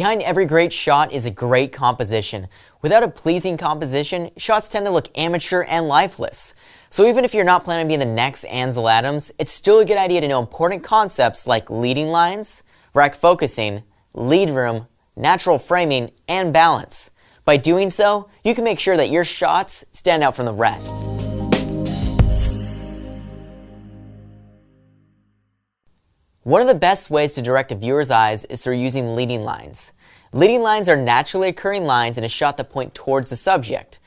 Behind every great shot is a great composition. Without a pleasing composition, shots tend to look amateur and lifeless. So even if you're not planning to be the next Ansel Adams, it's still a good idea to know important concepts like leading lines, rack focusing, lead room, natural framing, and balance. By doing so, you can make sure that your shots stand out from the rest. One of the best ways to direct a viewer's eyes is through using leading lines. Leading lines are naturally occurring lines in a shot that point towards the subject.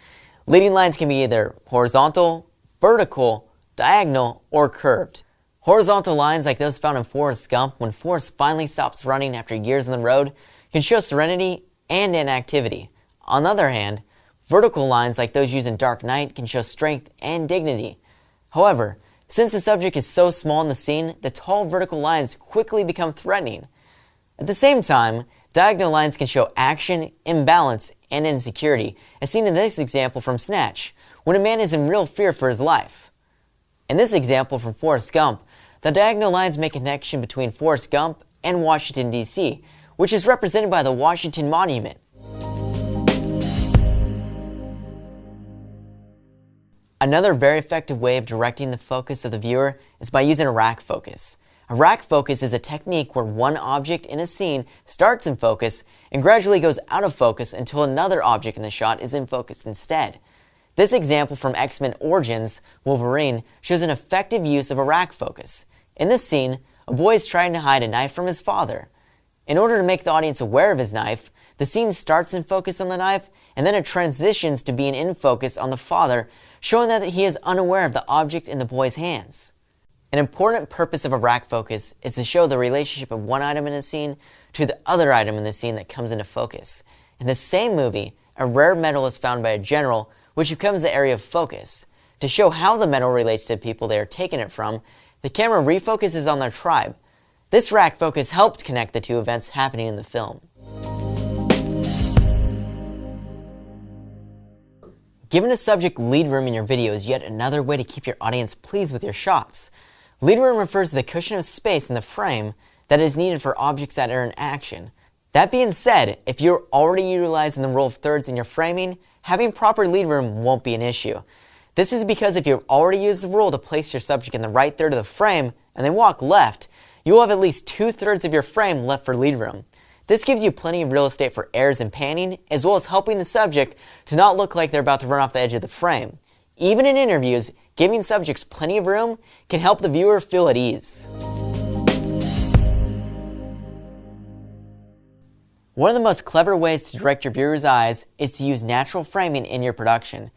Leading lines can be either horizontal, vertical, diagonal, or curved. Horizontal lines like those found in Forrest Gump when Forrest finally stops running after years on the road can show serenity and inactivity. On the other hand, vertical lines like those used in Dark Knight can show strength and dignity. However, since the subject is so small in the scene, the tall vertical lines quickly become threatening. At the same time, diagonal lines can show action, imbalance, and insecurity, as seen in this example from Snatch, when a man is in real fear for his life. In this example from Forrest Gump, the diagonal lines make a connection between Forrest Gump and Washington, D.C., which is represented by the Washington Monument. Another very effective way of directing the focus of the viewer is by using a rack focus. A rack focus is a technique where one object in a scene starts in focus and gradually goes out of focus until another object in the shot is in focus instead. This example from X-Men Origins Wolverine shows an effective use of a rack focus. In this scene, a boy is trying to hide a knife from his father. In order to make the audience aware of his knife, the scene starts in focus on the knife and then it transitions to being in focus on the father, showing that he is unaware of the object in the boy's hands. An important purpose of a rack focus is to show the relationship of one item in a scene to the other item in the scene that comes into focus. In the same movie, a rare metal is found by a general, which becomes the area of focus. To show how the metal relates to the people they are taking it from, the camera refocuses on their tribe. This rack focus helped connect the two events happening in the film. Giving a subject lead room in your video is yet another way to keep your audience pleased with your shots. Lead room refers to the cushion of space in the frame that is needed for objects that are in action. That being said, if you're already utilizing the rule of thirds in your framing, having proper lead room won't be an issue. This is because if you've already used the rule to place your subject in the right third of the frame and they walk left, you will have at least 2/3 of your frame left for lead room. This gives you plenty of real estate for errors and panning, as well as helping the subject to not look like they're about to run off the edge of the frame. Even in interviews, giving subjects plenty of room can help the viewer feel at ease. One of the most clever ways to direct your viewer's eyes is to use natural framing in your production.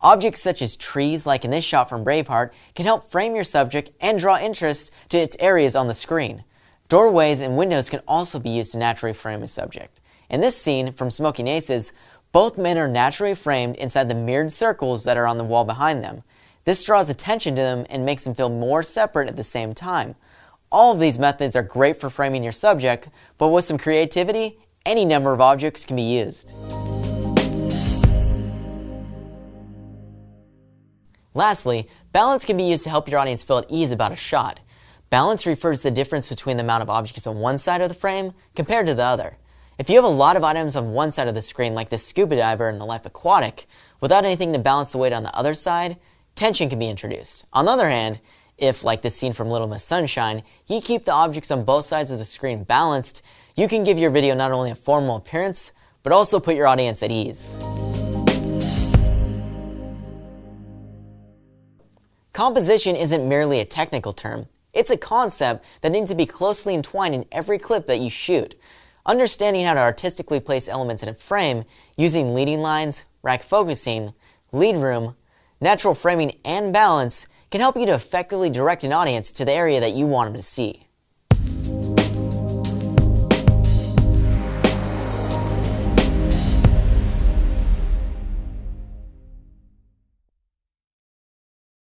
Objects such as trees, like in this shot from Braveheart, can help frame your subject and draw interest to its areas on the screen. Doorways and windows can also be used to naturally frame a subject. In this scene from Smoking Aces, both men are naturally framed inside the mirrored circles that are on the wall behind them. This draws attention to them and makes them feel more separate at the same time. All of these methods are great for framing your subject, but with some creativity, any number of objects can be used. Lastly, balance can be used to help your audience feel at ease about a shot. Balance refers to the difference between the amount of objects on one side of the frame compared to the other. If you have a lot of items on one side of the screen, like the scuba diver in The Life Aquatic, without anything to balance the weight on the other side, tension can be introduced. On the other hand, if, like this scene from Little Miss Sunshine, you keep the objects on both sides of the screen balanced, you can give your video not only a formal appearance, but also put your audience at ease. Composition isn't merely a technical term. It's a concept that needs to be closely entwined in every clip that you shoot. Understanding how to artistically place elements in a frame using leading lines, rack focusing, lead room, natural framing, and balance can help you to effectively direct an audience to the area that you want them to see.